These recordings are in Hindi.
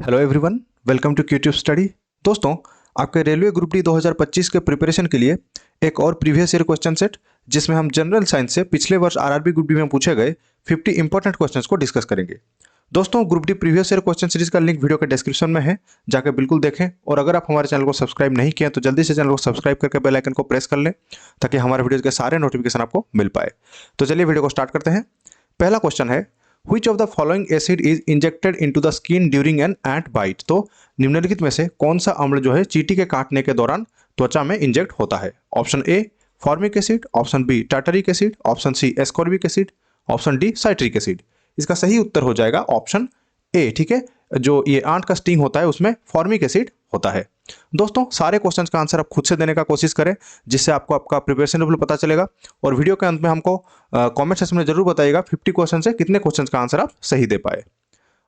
Hello everyone, welcome to QTube study. दोस्तों, आपके रेलवे ग्रुप डी 2025 के प्रिपरेशन के लिए एक और प्रीवियस ईयर क्वेश्चन सेट जिसमें हम जनरल साइंस से पिछले वर्ष आरआरबी ग्रुप डी में पूछे गए 50 इंपॉर्टेंट क्वेश्चंस को डिस्कस करेंगे। दोस्तों, group D previous year question series का लिंक वीडियो के डिस्क्रिप्शन में है, जाकर बिल्कुल देखें। और अगर आप हमारे चैनल को सब्सक्राइब नहीं किए तो जल्दी से चैनल को सब्सक्राइब करके बेल आइकन को प्रेस कर लें ताकि हमारे वीडियो के सारे नोटिफिकेशन आपको मिल पाए। तो चलिए वीडियो को स्टार्ट करते हैं। पहला क्वेश्चन है, Which of the following acid is injected into the skin during an ant bite? तो निम्नलिखित में से कौन सा अम्ल जो है चींटी के काटने के दौरान त्वचा में इंजेक्ट होता है? Option A formic acid, option B tartaric acid, option C ascorbic acid, option D citric acid. इसका सही उत्तर हो जाएगा ऑप्शन ए। ठीक है, जो ये आंट का स्टिंग होता है उसमें फॉर्मिक एसिड होता है। दोस्तों, सारे क्वेश्चंस का आंसर आप खुद से देने का कोशिश करें जिससे आपको आपका प्रिपरेशन लेवल पता चलेगा। और वीडियो के अंत में हमको कमेंट सेक्शन में जरूर बताइएगा 50 क्वेश्चन से कितने क्वेश्चंस का आंसर आप सही दे पाए।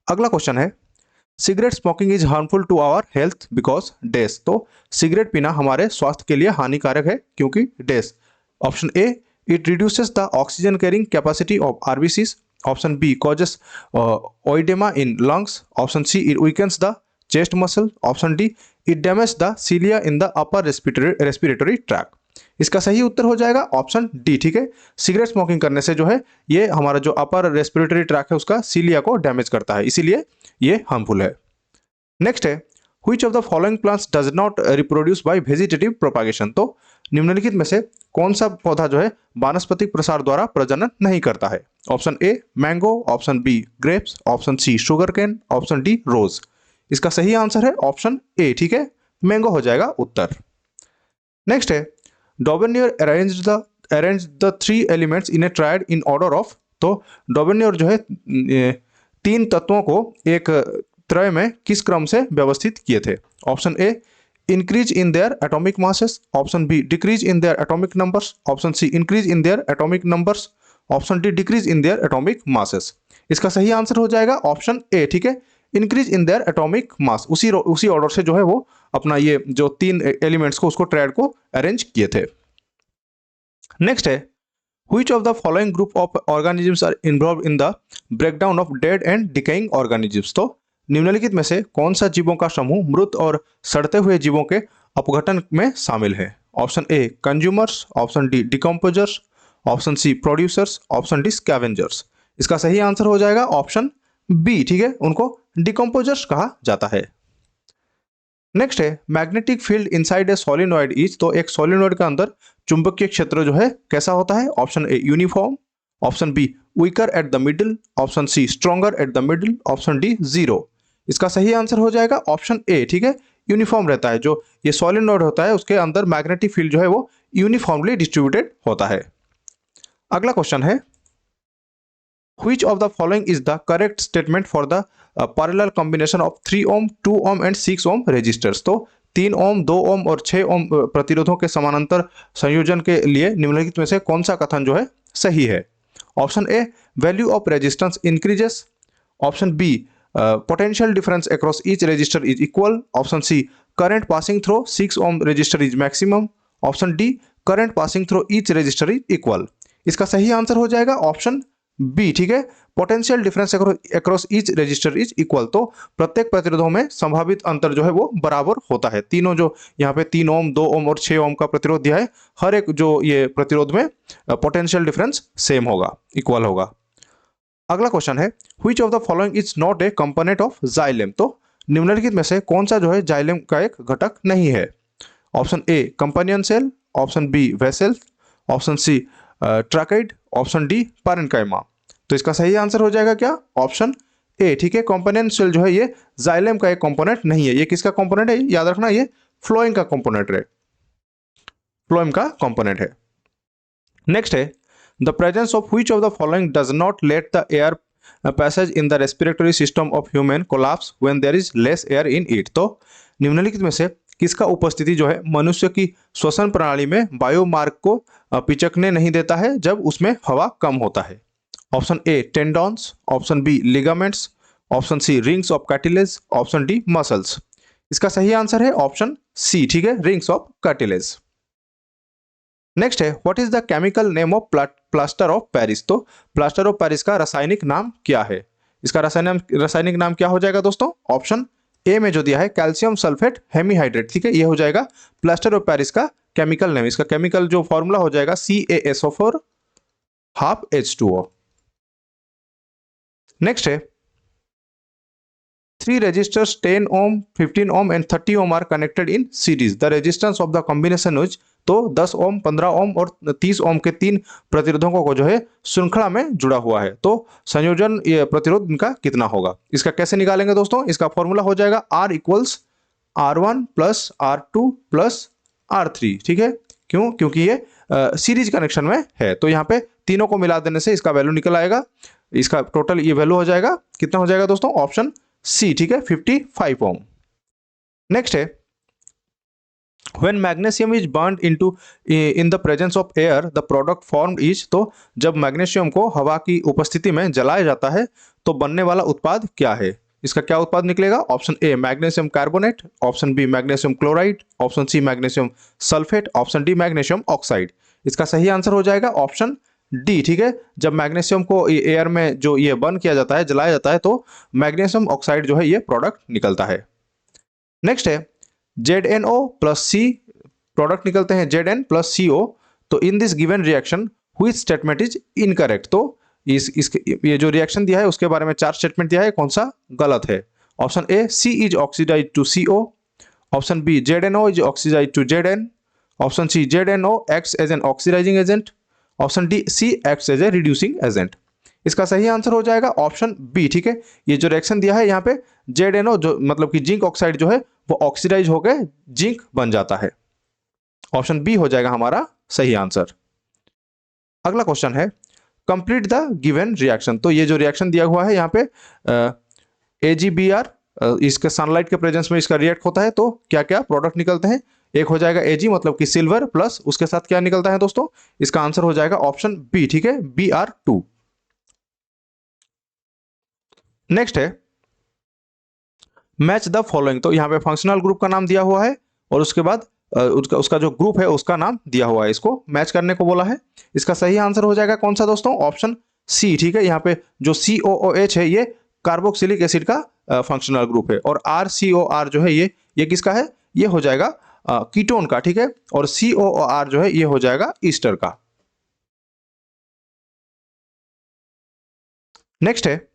अगला क्वेश्चन है, cigarette smoking is harmful to our health because dash. तो सिगरेट पीना हमारे स्वास्थ्य के लिए हानिकारक है क्योंकि डैश। Option A it reduces the oxygen carrying capacity of RBCs, option B causes oedema in lungs, option C it weakens the chest muscle, option D it damage the cilia in the upper respiratory tract. इसका सही उत्तर हो जाएगा ऑप्शन डी। ठीक है, सिगरेट स्मोकिंग करने से जो है ये हमारा जो अपर रेस्पिरेटरी ट्रैक है उसका सीलिया को डैमेज करता है, इसीलिए ये हार्मफुल है। नेक्स्ट है, which of the following plants does not reproduce by vegetative propagation. तो निम्नलिखित में से कौन सा पौधा जो है वानस्पतिक प्रसार द्वारा प्रजनन नहीं करता है? Option A mango, option B grapes, option C sugar cane, option D rose. इसका सही आंसर है ऑप्शन ए। ठीक है, मैंगो हो जाएगा उत्तर। नेक्स्ट है, Dobereiner arrange the three elements in a triad in order of. तो डॉबेनियर जो है तीन तत्वों को एक त्रय में किस क्रम से व्यवस्थित किए थे? Option A increase in their atomic masses, option B decrease in their atomic numbers, option C increase in their atomic numbers, option D decrease in their atomic masses. इसका सही आंसर हो जाएगा ऑप्शन ए। ठीक है, increase in their atomic mass. उसी ऑर्डर से जो है वो अपना ये जो तीन एलिमेंट्स को उसको ट्रायड को अरेंज किए थे। नेक्स्ट है, which of the following group of organisms are involve in the breakdown of dead and decaying organisms. तो निम्नलिखित में से कौन सा जीवों का समूह मृत और सड़ते हुए जीवों के अपघटन में शामिल है? Option A consumers, option D decomposers, option C producers, option D scavengers. इसका सही आंसर हो जाएगा ऑप्शन बी। ठीक है, उनको डिकम्पोजर्स कहा जाता है। नेक्स्ट है, magnetic field inside a solenoid is. तो एक सोलिनॉइड के अंदर चुंबकीय क्षेत्र जो है कैसा होता है? Option A uniform, option B weaker at the middle, option C stronger at the middle, option D zero. इसका सही आंसर हो जाएगा ऑप्शन ए। ठीक है, यूनिफॉर्म रहता है। जो ये सोलिनॉइड होता है उसके अंदर मैग्नेटिक फील्ड जो है वो यूनिफॉर्मली डिस्ट्रीब्यूटेड होता है। अगला क्वेश्चन है, Which of the following is the correct statement for the parallel combination of 3 ohm, 2 ohm and 6 ohm resistors? तो 3 ओम, 2 ओम और 6 ओम प्रतिरोधों के समानांतर संयोजन के लिए निम्नलिखित में से कौन सा कथन जो है सही है? Option A value of resistance increases, option B potential difference across each resistor is equal, option C current passing through 6 ohm resistor is maximum, option D current passing through each resistor is equal. इसका सही आंसर हो जाएगा ऑप्शन बी। ठीक है, potential difference across each resistor is equal. तो प्रत्येक प्रतिरोधों में संभावित अंतर जो है वो बराबर होता है। तीनों जो यहाँ पे 3 ओम, 2 ओम और 6 ओम का प्रतिरोध दिया है, हर एक जो ये प्रतिरोध में पोटेंशियल डिफरेंस सेम होगा, इक्वल होगा। अगला क्वेश्चन है, which of the following is not a component of xylem. तो निम्नलिखित में से कौन सा जो है जाइलेम का एक घटक नहीं है? Option A companion cell, option B vessel, option C tracheid, option D parenchyma. तो इसका सही आंसर हो जाएगा क्या? Option A. ठीक है, कंपोनेंट सेल जो है ये जाइलेम का एक कंपोनेंट नहीं है। ये किसका कंपोनेंट है? याद रखना, ये फ्लोएम का कंपोनेंट है, फ्लोएम का कंपोनेंट है। नेक्स्ट है, the presence of which of the following does not let the air passage in the respiratory system of human collapse when there is less air in it. तो निम्नलिखित में से किसका उपस्थिति जो है मनुष्य की श्वसन प्रणाली में वायु मार्ग को पिचकने नहीं देता है जब उसमें हवा कम होता है? Option A tendons, option B ligaments, option C rings of cartilage, option D muscles. इसका सही आंसर है ऑप्शन सी। ठीक है, रिंग्स ऑफ कार्टिलेज। नेक्स्ट है, what is the chemical name of plaster of Paris. तो प्लास्टर ऑफ पेरिस का रासायनिक नाम क्या है? इसका रासायनिक नाम क्या हो जाएगा दोस्तों? ऑप्शन ए में जो दिया है कैल्शियम सल्फेट हेमीहाइड्रेट, ठीक है, ये हो जाएगा प्लास्टर ऑफ पेरिस का केमिकल नेम। इसका केमिकल जो फॉर्मूला हो जाएगा CaSO4 हाफ H2O। नेक्स्ट है 3 resistors 10 ohm, 15 ohm and 30 ohm are connected in series. The resistance of the combination is, तो 10 ओम, 15 ओम और 30 ओम के तीन प्रतिरोधकों को जो है श्रृंखला में जुड़ा हुआ है, तो संयोजन ये प्रतिरोध इनका कितना होगा। इसका कैसे निकालेंगे दोस्तों, इसका फॉर्मूला हो जाएगा R equals R1 plus R2 plus R3, ठीक है। क्यों, क्योंकि ये सीरीज कनेक्शन में है, तो यहाँ पे तीनों को मिला देने से इसका वैल्यू निकल आएगा। इसका टोटल ये वैल्यू हो जाएगा, कितना हो जाएगा दोस्तों, ऑप्शन सी, ठीक है, 55 ओम। नेक्स्ट है when magnesium is burned into in the presence of air the product formed is, तो जब मैग्नीशियम को हवा की उपस्थिति में जलाया जाता है तो बनने वाला उत्पाद क्या है। इसका क्या उत्पाद निकलेगा, option A magnesium carbonate, option B magnesium chloride, option C magnesium sulphate, option D magnesium oxide. इसका सही आंसर हो जाएगा ऑप्शन डी, ठीक है। जब मैग्नीशियम को एयर में जो ये बर्न किया जाता है, जलाया जाता है, तो मैग्नीशियम ऑक्साइड जो है ये प्रोडक्ट निकलता है। नेक्स्ट है ZnO प्लस C प्रोडक्ट निकलते हैं Zn प्लस CO, तो in this given reaction which statement is incorrect, तो ये जो रिएक्शन दिया है उसके बारे में 4 स्टेटमेंट दिया है, कौन सा गलत है। Option A C is oxidise to CO, option B ZnO is oxidise to Zn, option C ZnO acts as an oxidising agent, option D C acts as a reducing agent. इसका सही आंसर हो जाएगा ऑप्शन बी, ठीक है। ये जो रिएक्शन दिया है यहाँ पे ZnO जो मतलब कि जिंक ऑक्साइड जो है वो ऑक्सीडाइज होकर जिंक बन जाता है। ऑप्शन बी हो जाएगा हमारा सही आंसर। अगला क्वेश्चन है कंप्लीट द गिवन रिएक्शन, तो ये जो रिएक्शन दिया हुआ है यहाँ पे AgBr इसके सनलाइट के प्रेजेंस में इसका रिएक्ट होता है, तो क्या क्या प्रोडक्ट निकलते हैं। एक हो जाएगा Ag मतलब कि सिल्वर प्लस उसके साथ क्या निकलता है दोस्तों, इसका आंसर हो जाएगा ऑप्शन बी, ठीक है, Br2। नेक्स्ट है मैच द फॉलोइंग, तो यहाँ पे फंक्शनल ग्रुप का नाम दिया हुआ है और उसके बाद उसका जो ग्रुप है उसका नाम दिया हुआ है, इसको मैच करने को बोला है। इसका सही आंसर हो जाएगा कौन सा दोस्तों, ऑप्शन सी, ठीक है। यहाँ पे जो COOH है ये कार्बोक्सिलिक एसिड का फंक्शनल ग्रुप है, और RCOR जो है ये किसका है, ये हो जाएगा कीटोन का, ठीक है, और COOR जो है ये हो जाएगा ईस्टर का। नेक्स्ट है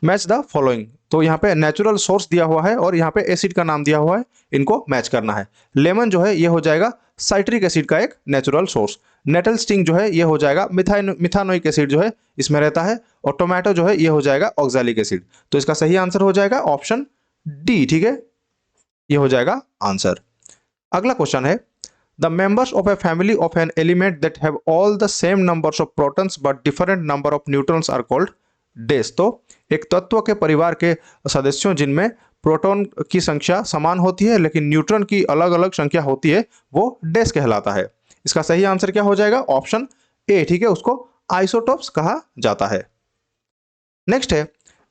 मैच द फॉलोइंग, तो यहाँ पे नेचुरल सोर्स दिया हुआ है और यहाँ पे एसिड का नाम दिया हुआ है, इनको मैच करना है। लेमन जो है ये हो जाएगा साइट्रिक एसिड का एक नेचुरल सोर्स, नेटल स्टिंग जो है ये हो जाएगा मिथानोइक एसिड जो है इसमें रहता है, और टोमेटो जो है ये हो जाएगा ऑक्सैलिक एसिड। तो इसका सही आंसर हो जाएगा ऑप्शन डी, ठीक है, ये हो जाएगा आंसर। अगला क्वेश्चन है the members of a family of an element that have all the same numbers of protons but different number of neutrons are called dash, तो एक तत्व के परिवार के सदस्यों जिनमें प्रोटॉन की संख्या समान होती है लेकिन न्यूट्रॉन की अलग अलग संख्या होती है वो डैश कहलाता है। इसका सही आंसर क्या हो जाएगा, ऑप्शन ए, ठीक है, उसको आइसोटोप्स कहा जाता है। नेक्स्ट है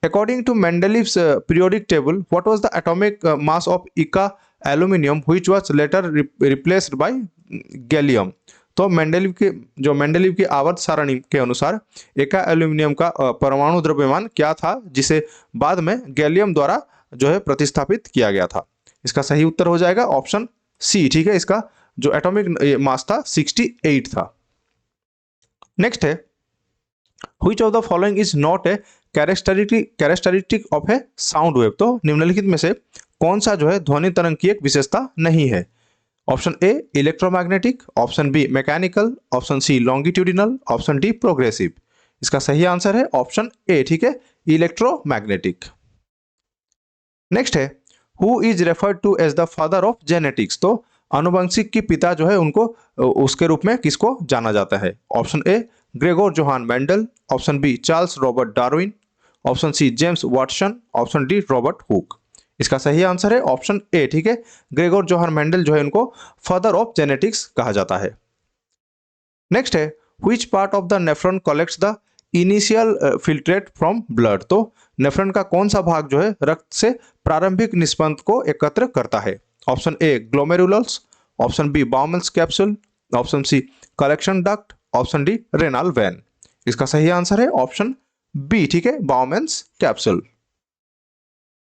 according to Mendeleev's periodic table what was the atomic mass of eka aluminium which was later replaced by gallium, तो मेंडलीव की आवर्त सारणी के अनुसार एका एल्यूमिनियम का परमाणु द्रव्यमान क्या था जिसे बाद में गैलियम द्वारा जो है प्रतिस्थापित किया गया था। इसका सही उत्तर हो जाएगा ऑप्शन सी, ठीक है, इसका जो एटॉमिक मास था 68 था। नेक्स्ट है which of the following is not a characteristic of A sound wave, तो निम्नलिखित में से कौन सा जो है ध्वनि तरंग की एक विशेषता नहीं है। Option A electromagnetic, option B mechanical, option C longitudinal, option D progressive. इसका सही आंसर है ऑप्शन ए, ठीक है, इलेक्ट्रोमैग्नेटिक। नेक्स्ट है who is referred to as the father of genetics, तो आनुवंशिक के पिता जो है उनको उसके रूप में किसको जाना जाता है। Option A Gregor Johann Mendel, option B Charles Robert Darwin, option C James Watson, option D Robert Hooke. इसका सही आंसर है ऑप्शन ए, ठीक है, ग्रेगोर जोहान मेंडल जो है उनको फादर ऑफ जेनेटिक्स कहा जाता है। नेक्स्ट है which part of the nephron collects the initial filtrate from blood, तो नेफ्रॉन का कौन सा भाग जो है रक्त से प्रारंभिक निस्पंद को एकत्र करता है। Option A glomerulus, option B Bowman's capsule, option C collection duct, option D renal vein. इसका सही आंसर है ऑप्शन बी, ठीक है, बाउमेल्स कैप्सूल।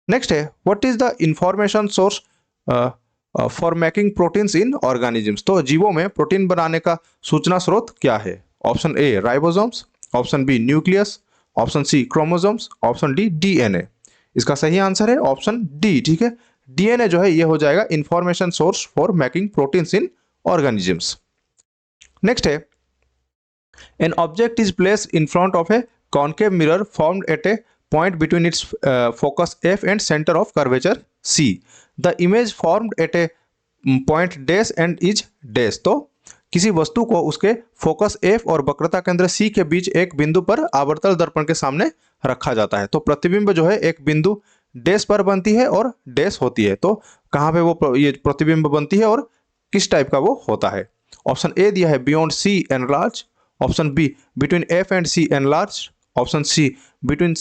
नेक्स्ट है what is the information source for making proteins in organisms. तो जीवों में प्रोटीन बनाने का सूचना स्रोत क्या है? Option A ribosomes, option B nucleus, option C chromosomes, option D DNA. इसका सही आंसर है ऑप्शन डी। ठीक है, डीएनए जो है ये हो जाएगा information source for making proteins in organisms. Next है an object is placed in front of a concave mirror formed at a point between its focus F and center of curvature C. The image formed at a point dash and is dash। तो किसी वस्तु को उसके फोकस F और वक्रता केंद्र C के बीच एक बिंदु पर आवर्तन दर्पण के सामने रखा जाता है। तो प्रतिबिंब जो है एक बिंदु डैश पर बनती है और डैश होती है। तो कहाँ पे वो ये प्रतिबिंब बनती है और किस टाइप का वो होता है? ऑप्शन ए दिया है beyond C enlarge, option B between F and C enlarge, option C between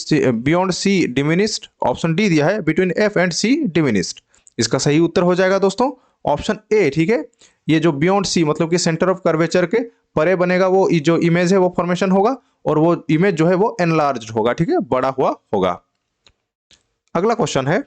beyond C diminished, option D दिया है between F and C diminished. इसका सही उत्तर हो जाएगा दोस्तों ऑप्शन ए। ठीक है, ये जो बियॉन्ड सी मतलब कि सेंटर ऑफ कर्वेचर के परे बनेगा वो जो इमेज है वो फॉर्मेशन होगा और वो इमेज जो है वो एनलार्ज्ड होगा। ठीक है, बड़ा हुआ होगा। अगला क्वेश्चन है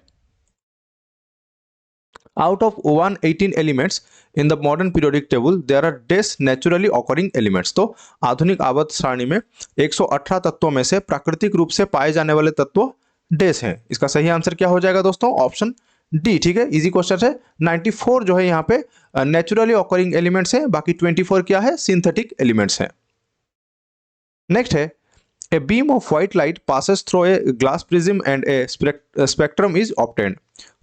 out of 118 elements in the modern periodic table there are dash naturally occurring elements। तो आधुनिक आवर्त सारणी में 118 तत्वों में से प्राकृतिक रूप से पाए जाने वाले तत्व डैश हैं। इसका सही आंसर क्या हो जाएगा दोस्तों? Option D. ठीक है, इजी क्वेश्चन है। 94 जो है यहाँ पे नेचुरली ऑकरिंग एलिमेंट्स हैं, बाकी 24 क्या है? सिंथेटिक एलिमेंट्स हैं। नेक्स्ट है A beam of white light passes through a glass prism and a spectrum is obtained.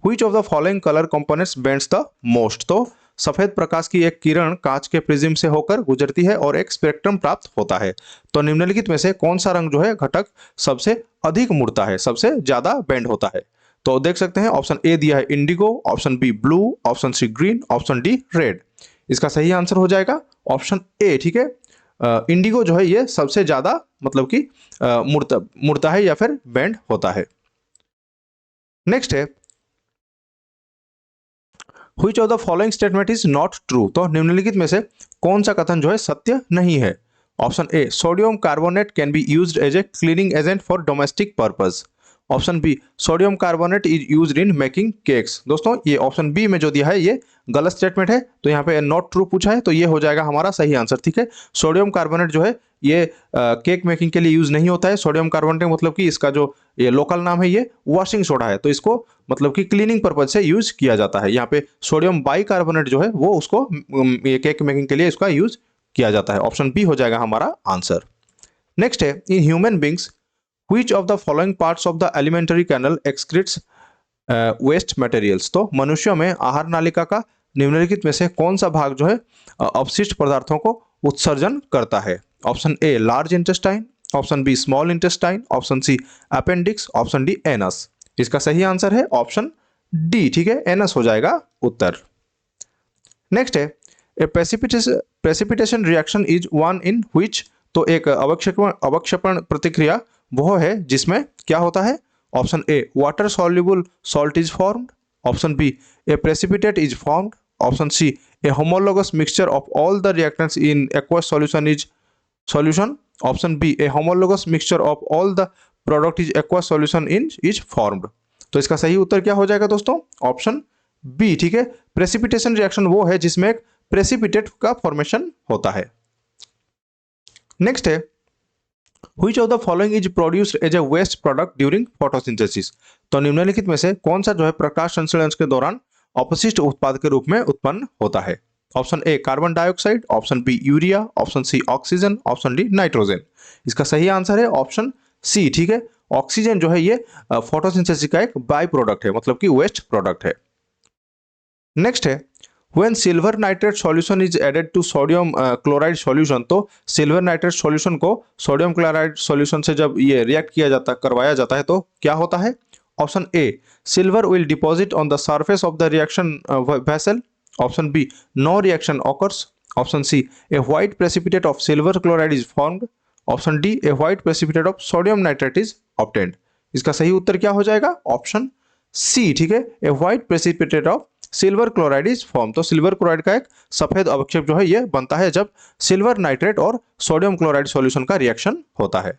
Which of the following color components bends the most? तो सफेद प्रकाश की एक किरण कांच के प्रिज्म से होकर गुजरती है और एक स्पेक्ट्रम प्राप्त होता है। तो निम्नलिखित में से कौन सा रंग जो है घटक सबसे अधिक मुड़ता है, सबसे ज्यादा बेंड होता है? तो देख सकते हैं ऑप्शन ए दिया है indigo, option B blue, option C green, option D red. इसका सही आंसर हो जाएगा ऑप्शन ए। ठीक है, इंडिगो जो है ये सबसे ज्यादा मतलब कि मुड़ता है या फिर बेंड होता है। नेक्स्ट है which of the following statement is not true. तो निम्नलिखित में से कौन सा कथन जो है सत्य नहीं है? Option A sodium carbonate can be used as a cleaning agent for domestic purpose, option B sodium carbonate is used in making cakes. दोस्तों ये ऑप्शन बी में जो दिया है ये गलत स्टेटमेंट है, तो यहाँ पे नॉट ट्रू पूछा है तो ये हो जाएगा हमारा सही आंसर। ठीक है, सोडियम कार्बोनेट जो है ये केक मेकिंग के लिए यूज नहीं होता है। सोडियम कार्बोनेट मतलब कि इसका जो ये लोकल नाम है ये वॉशिंग सोडा है, तो इसको मतलब कि क्लीनिंग पर्पज से यूज किया जाता है। यहाँ पे सोडियम बाइकार्बोनेट जो है वो उसको ये केक मेकिंग के लिए इसका यूज किया जाता है। ऑप्शन बी हो जाएगा हमारा आंसर। नेक्स्ट है in human beings Which of the following parts of the alimentary canal excretes waste materials? तो मनुष्यों में आहार नालिका का निम्नलिखित में से कौन सा भाग जो है अपशिष्ट पदार्थों को उत्सर्जन करता है? Option A large intestine, option B small intestine, option C appendix, option D anus. इसका सही आंसर है ऑप्शन डी। ठीक है, एनस हो जाएगा उत्तर। नेक्स्ट है a precipitation reaction is one in which. तो एक अवक्षेपण प्रतिक्रिया वो है जिसमें क्या होता है? Option A water soluble salt is formed, option B a precipitate is formed, option C a homologous mixture of all the reactants in aqueous solution is solution, option B a homologous mixture of all the product is aqueous solution in is formed. तो इसका सही उत्तर क्या हो जाएगा दोस्तों? Option B. ठीक है, प्रेसिपिटेशन रिएक्शन वो है जिसमें एक प्रेसिपिटेट का फॉर्मेशन होता है। नेक्स्ट है Which of the following is produced as a waste product during photosynthesis? तो निम्नलिखित में से कौन सा जो है प्रकाश संश्लेषण के दौरान अपशिष्ट उत्पाद के रूप में उत्पन्न होता है? Option A carbon dioxide, option B urea, option C oxygen, option D nitrogen. इसका सही आंसर है ऑप्शन सी। ठीक है, ऑक्सीजन जो है ये फोटोसिंथेसिस का एक बाय प्रोडक्ट है, मतलब कि वेस्ट प्रोडक्ट है। नेक्स्ट है When silver nitrate solution is added to sodium chloride solution, तो सिल्वर नाइट्रेट सॉल्यूशन को सोडियम क्लोराइड सॉल्यूशन से जब ये रिएक्ट करवाया जाता है तो क्या होता है? Option A silver will deposit on the surface of the reaction vessel, option B no reaction occurs, option C a white precipitate of silver chloride is formed, option D a white precipitate of sodium nitrate is obtained. इसका सही उत्तर क्या हो जाएगा? Option C. ठीक है, a white precipitate of silver chloride is form. तो सिल्वर क्लोराइड का एक सफेद अवक्षेप जो है ये बनता है जब सिल्वर नाइट्रेट और सोडियम क्लोराइड सॉल्यूशन का रिएक्शन होता है।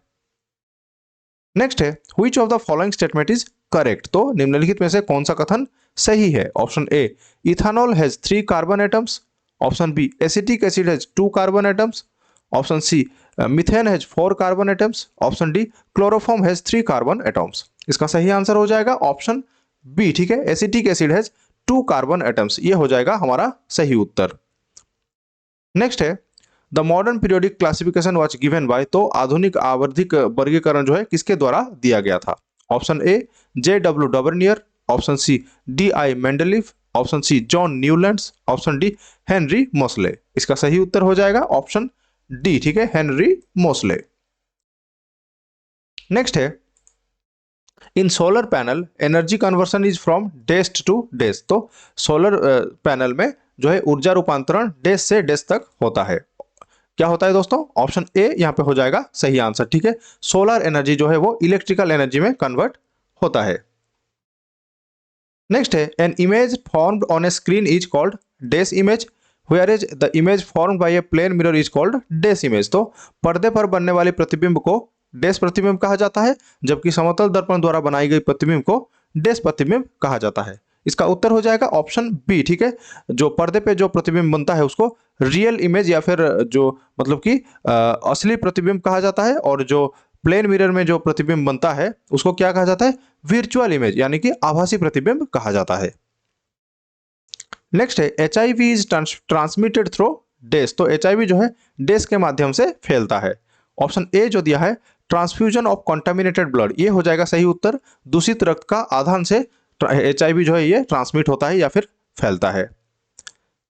नेक्स्ट है which of the following statement is correct. तो निम्नलिखित में से कौन सा कथन सही है? Option A, ethanol has 3 carbon atoms. Option B, acetic acid has 2 carbon atoms. Option C, methane has 4 carbon atoms. Option D, chloroform has 3 carbon atoms. इसका सही आंसर हो जाएगा ऑप्शन बी, ठीक है, acetic acid has 2 carbon atoms. ये हो जाएगा हमारा सही उत्तर। नेक्स्ट है, the modern periodic classification was given by, तो आधुनिक आवर्धिक वर्गीकरण जो है किसके द्वारा दिया गया था? Option A, J.W. Dobereiner. Option C, D.I. Mendeleev. Option C, John Newlands. Option D, Henry Moseley. इसका सही उत्तर हो जाएगा ऑप्शन डी, ठीक है, हेनरी मोसले। नेक्स्ट है, in solar panel energy conversion is from dash to dash, तो सोलर पैनल में जो है ऊर्जा रूपांतरण डेस से डेस तक होता है। क्या होता है दोस्तों? ऑप्शन ए यहां पे हो जाएगा सही आंसर, ठीक है। सोलर एनर्जी जो है वो इलेक्ट्रिकल एनर्जी में कन्वर्ट होता है। नेक्स्ट है, an image formed on a screen is called dash image, where is the image formed by a plane mirror is called dash image. तो पर्दे पर बनने वाली प्रतिबिंब को डेस प्रतिबिंब कहा जाता है, जबकि समतल दर्पण द्वारा बनाई गई प्रतिबिंब को डेस प्रतिबिंब कहा जाता है। इसका उत्तर हो जाएगा ऑप्शन बी, ठीक है। जो पर्दे पे जो प्रतिबिंब बनता है उसको रियल इमेज या फिर जो मतलब कि असली प्रतिबिंब कहा जाता है, और जो प्लेन मिरर में जो प्रतिबिंब बनता है उसको क्या कहा जाता है? वर्चुअल इमेज, यानी कि आभासी प्रतिबिंब कहा जाता है। नेक्स्ट है, HIV इज ट्रांसमिटेड थ्रू डेस, तो HIV जो है डेस के माध्यम से फैलता है। ऑप्शन ए जो दिया है, ट्रांसफ्यूजन ऑफ कॉन्टामिनेटेड ब्लड, ये हो जाएगा सही उत्तर। दूषित रक्त का आदान से HIV जो है ये ट्रांसमिट होता है या फिर फैलता है।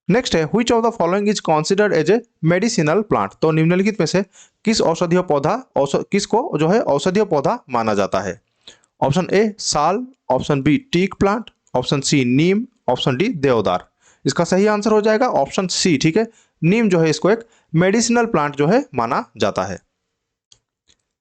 नेक्स्ट है, which of the following is considered as a medicinal plant, तो निम्नलिखित में से किस औषधीय पौधा किसको जो है औषधीय पौधा माना जाता है? Option A, sal. Option B, teak plant. Option C, neem. Option D, deodar. इसका सही आंसर हो जाएगा ऑप्शन सी, ठीक है, नीम जो है इसको एक मेडिसिनल प्लांट जो है माना जाता है।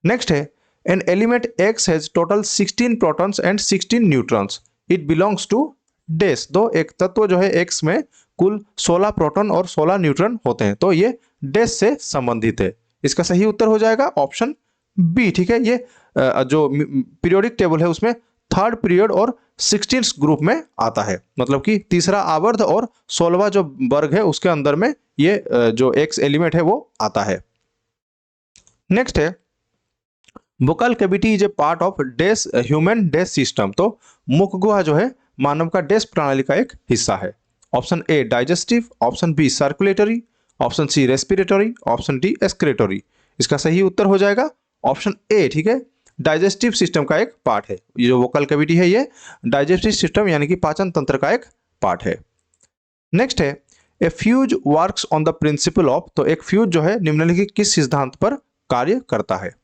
नेक्स्ट है, an element X has total 16 protons and 16 neutrons, it belongs to dash, तो एक तत्व जो है X में कुल 16 प्रोटॉन और 16 न्यूट्रॉन होते हैं, तो ये डेस से संबंधित है। इसका सही उत्तर हो जाएगा ऑप्शन बी, ठीक है। ये जो पीरियोडिक टेबल है उसमें थर्ड पीरियड और 16th ग्रुप में आता है, मतलब कि तीसरा आवर्त और 16वां जो वर्ग है उसके अंदर में ये जो X एलिमेंट है वो आता है। नेक्स्ट है, buccal cavity is a part of dash human dash system, तो मुख गुहा जो है मानव का डेस प्रणाली का एक हिस्सा है। Option A, digestive. Option B, circulatory. Option C, respiratory. Option D, excretory. इसका सही उत्तर हो जाएगा ऑप्शन ए, ठीक है, डाइजेस्टिव सिस्टम का एक पार्ट है। ये जो वोकल कैविटी है ये डाइजेस्टिव सिस्टम यानी कि पाचन तंत्र का एक पार्ट है। नेक्स्ट है, a fuse works on the principle of, तो एक फ्यूज जो है निम्नलिखित किस सिद्धांत पर कार्य करता है?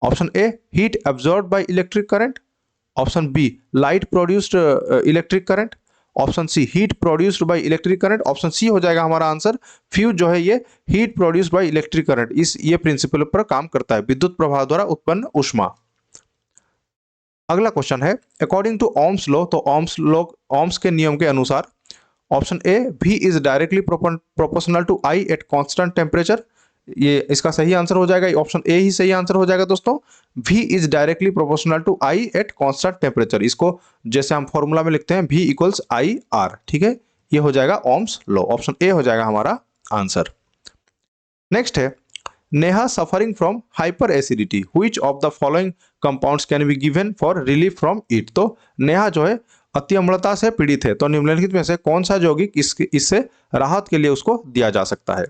Option A, heat absorb by electric current. Option B, light produced electric current. Option C, heat produced by electric current. Option C हो जाएगा हमारा आंसर, फ्यूज जो है ये heat produced by electric current, ये प्रिंसिपल पर काम करता है, विद्युत प्रवाह द्वारा उत्पन्न ऊष्मा। अगला क्वेश्चन है, अकॉर्डिंग टू ओम्स लॉ, तो ओम्स के नियम के अनुसार option A, V is directly proportional to I at constant temperature, ये इसका सही आंसर हो जाएगा, ऑप्शन ए ही सही आंसर हो जाएगा दोस्तों। V is directly proportional to I at constant temperature, इसको जैसे हम फॉर्मूला में लिखते हैं V इक्वल्स IR, ठीक है, ये हो जाएगा ओम्स लॉ, ऑप्शन ए हो जाएगा हमारा आंसर। नेक्स्ट है, Neha suffering from hyper acidity, which of the following compounds can be given for relief from it, तो नेहा जो है अति अम्लता से पीड़ित है, तो निम्नलिखित में से कौन सा यौगिक इससे राहत के लिए उसको दिया जा सकता है?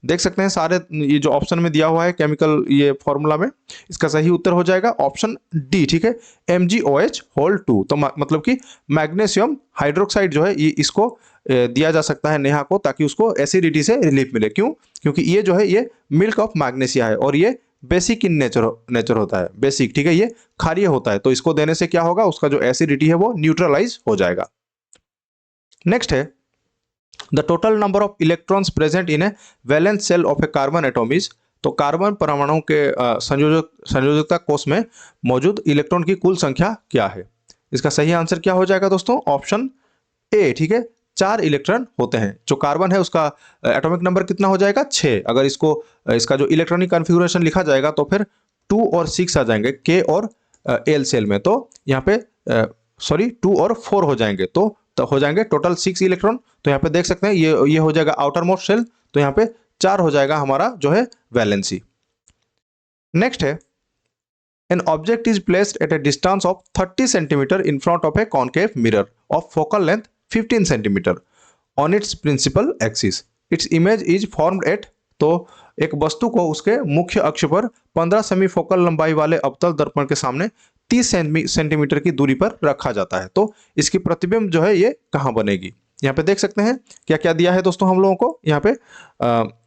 देख सकते हैं सारे ये जो ऑप्शन में दिया हुआ है केमिकल ये फॉर्मूला में, इसका सही उत्तर हो जाएगा ऑप्शन डी, ठीक है, MgOH2, तो मतलब कि मैग्नीशियम हाइड्रोक्साइड जो है ये इसको दिया जा सकता है नेहा को, ताकि उसको एसिडिटी से रिलीफ मिले। क्यों? क्योंकि ये जो है ये मिल्क ऑफ मैग्नीशिया है और ये बेसिक इन नेचर होता है, बेसिक, ठीक है, ये क्षारीय होता है, तो इसको देने से क्या होगा, उसका जो एसिडिटी है वो न्यूट्रलाइज हो जाएगा। नेक्स्ट है, the total number of electrons present in a valence shell of a carbon atom is, तो कार्बन परमाणु के संयोजकता कोष में मौजूद इलेक्ट्रॉन की कुल संख्या क्या है? इसका सही आंसर क्या हो जाएगा दोस्तों? ऑप्शन ए, ठीक है, 4 इलेक्ट्रॉन होते हैं। जो कार्बन है उसका एटॉमिक नंबर कितना हो जाएगा? 6। अगर इसका जो इलेक्ट्रॉनिक कॉन्फ़िगरेशन लिखा जाएगा तो फिर 2 और 6 आ जाएंगे K और L सेल में, तो यहाँ पे सॉरी 2 और 4 हो जाएंगे, तो हो जाएंगे टोटल 6 इलेक्ट्रॉन। तो यहाँ पे देख सकते हैं ये हो जाएगा आउटर मोस्ट शेल, तो यहाँ पे 4 हो जाएगा हमारा जो है वैलेंसी। नेक्स्ट है an object is placed at a distance of 30 centimeter in front of a concave mirror of focal length 15 centimeter on its principal axis. Its image is formed at, तो एक वस्तु को उसके मुख्य अक्ष पर 15 सेमी फोकल लंबाई वाले अवतल दर्पण के सामने 30 सेंटीमीटर की दूरी पर रखा जाता है। तो इसकी प्रतिबिंब जो है ये कहाँ बनेगी, यहाँ पे देख सकते हैं क्या क्या दिया है दोस्तों हम लोगों को। यहाँ पे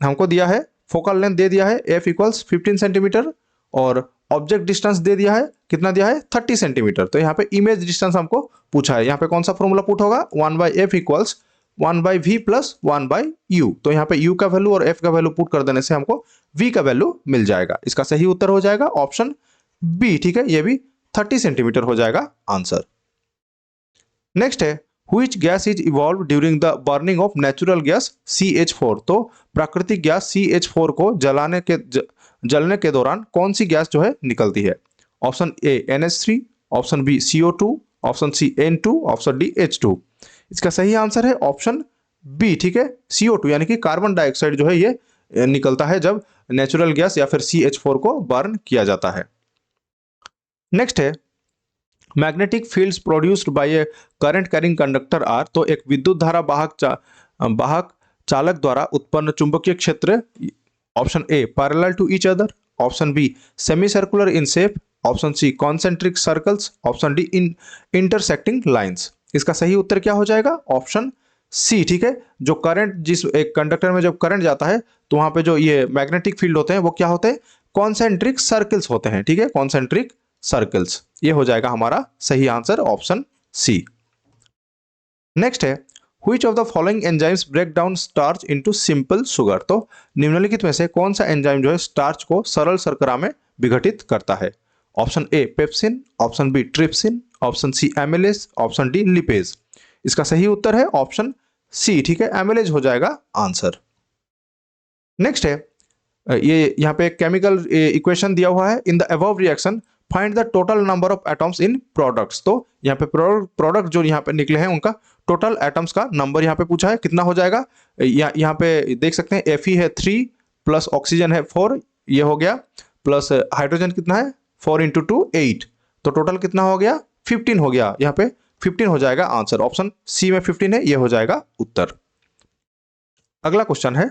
हमको दिया है फोकल लेंथ दे दिया है f इक्वल्स 15 सेंटीमीटर और ऑब्जेक्ट डिस्टेंस दे दिया है, कितना दिया है 30 सेंटीमीटर। तो यहाँ पे इमेज डिस्टेंस हमको पूछा है, यहाँ पे कौन सा फॉर्मूला पुट होगा 1/f equals 1/v plus 1/u। तो यहाँ पे u का वैल्यू और f का वैल्यू पुट कर देने से हमको v का वैल्यू मिल जाएगा। इसका सही उत्तर हो जाएगा ऑप्शन बी, ठीक है, ये भी 30 सेंटीमीटर हो जाएगा आंसर। नेक्स्ट है Which gas is evolved during the burning of natural gas CH4? तो प्राकृतिक गैस CH4 को जलने के दौरान कौन सी गैस जो है निकलती है। Option A NH3, option B CO2, option C N2, option D H2। इसका सही आंसर है ऑप्शन बी, ठीक है, CO2 यानी कि कार्बन डाइऑक्साइड जो है ये निकलता है जब नेचुरल गैस या फिर CH4 को बर्न किया जाता है। नेक्स्ट है magnetic fields produced by a current carrying conductor are, तो एक विद्युत धारा वाहक चालक द्वारा उत्पन्न चुंबकीय क्षेत्र। Option A parallel to each other, option B semi circular in shape, option C concentric circles, option D intersecting lines. इसका सही उत्तर क्या हो जाएगा ऑप्शन सी, ठीक है। जो करंट जिस एक कंडक्टर में जब करंट जाता है तो वहां पे जो ये मैग्नेटिक फील्ड होते हैं वो क्या होते हैं कॉन्सेंट्रिक सर्कल्स होते हैं, ठीक है, कॉन्सेंट्रिक सर्कल्स। ये हो जाएगा हमारा सही आंसर ऑप्शन सी। नेक्स्ट है Which of the following enzymes break down starch into simple sugar? तो निम्नलिखित में से कौन सा एंजाइम जो है स्टार्च को सरल शर्करा में विघटित करता है। Option A pepsin, option B trypsin, option C amylase, option D lipase. इसका सही उत्तर है ऑप्शन सी, ठीक है, एमिलेज हो जाएगा आंसर। नेक्स्ट है ये यहाँ पे केमिकल इक्वेशन दिया हुआ है। In the above reaction find the total number of atoms in products. तो यहाँ पे प्रोडक्ट जो यहाँ पे निकले हैं उनका टोटल एटम्स का नंबर यहाँ पे पूछा है, कितना हो जाएगा। यहाँ पे देख सकते हैं Fe है 3 प्लस ऑक्सीजन है 4, ये हो गया, प्लस हाइड्रोजन कितना है 4 × 2 8, तो टोटल कितना हो गया 15 हो गया। यहाँ पे 15 हो जाएगा आंसर, ऑप्शन सी में 15 है, ये हो जाएगा उत्तर। अगला क्वेश्चन है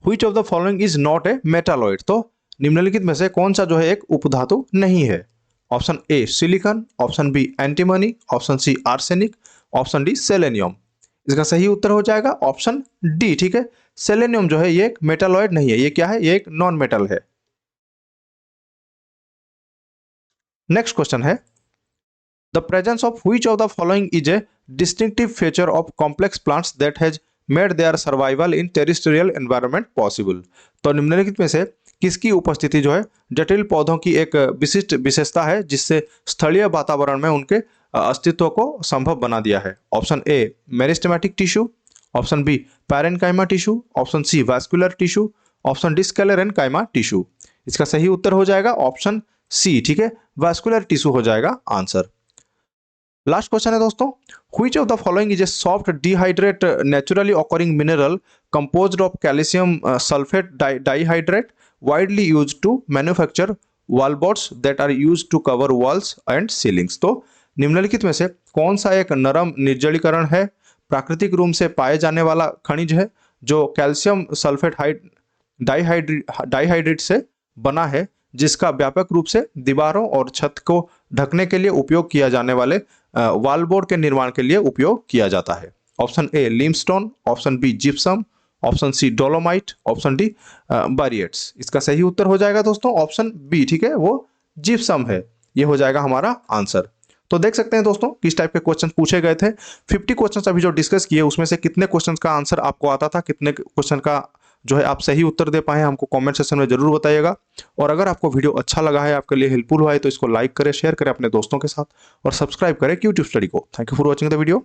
Which of the following is not a metalloid? तो निम्नलिखित में से कौन सा जो है एक उपधातु नहीं है। Option A silicon, option B antimony, option C arsenic, option D selenium. इसका सही उत्तर हो जाएगा ऑप्शन डी, ठीक है, सेलेनियम जो है ये एक मेटालॉइड नहीं है, ये क्या है, ये एक नॉन मेटल है। नेक्स्ट क्वेश्चन है the presence of which of the following is a distinctive feature of complex plants that has made their survival in terrestrial environment possible. तो निम्नलिखित में से किसकी उपस्थिति जो है जटिल पौधों की एक विशिष्ट विशेषता है जिससे स्थलीय वातावरण में उनके अस्तित्व को संभव बना दिया है। Option A meristematic tissue, option B parenchyma tissue, option C vascular tissue, option D sclerenchyma tissue. इसका सही उत्तर हो जाएगा ऑप्शन सी, ठीक है, वैस्कुलर टिश्यू हो जाएगा आंसर। लास्ट क्वेश्चन है दोस्तों Which of the following is a soft dehydrate naturally occurring mineral composed of calcium sulfate dihydrate widely used to manufacture wallboards that are used to cover walls and ceilings। तो निम्नलिखित में से कौन सा एक नरम निर्जलीकरण है प्राकृतिक रूप से पाए जाने वाला खनिज है जो कैल्शियम सल्फेट डाइहाइड्रेट से बना है जिसका व्यापक रूप से दीवारों और छत को ढकने के लिए उपयोग किया जाने वाले वॉलबोर्ड के निर्माण के लिए उपयोग किया जाता है। Option A limestone, option B gypsum, option C dolomite, option D barytes. इसका सही उत्तर हो जाएगा दोस्तों ऑप्शन बी, ठीक है, वो जिप्सम है, ये हो जाएगा हमारा आंसर। तो देख सकते हैं दोस्तों किस टाइप के क्वेश्चन पूछे गए थे। 50 क्वेश्चन अभी जो डिस्कस किए उसमें से कितने क्वेश्चन का आंसर आपको आता था, कितने क्वेश्चन का जो है आप सही उत्तर दे पाए हमको कमेंट सेक्शन में जरूर बताइएगा। और अगर आपको वीडियो अच्छा लगा है, आपके लिए हेल्पफुल हुआ है, तो इसको लाइक करें, शेयर करें अपने दोस्तों के साथ और सब्सक्राइब करें क्यूट्यूब स्टडी को। Thank you for watching the video.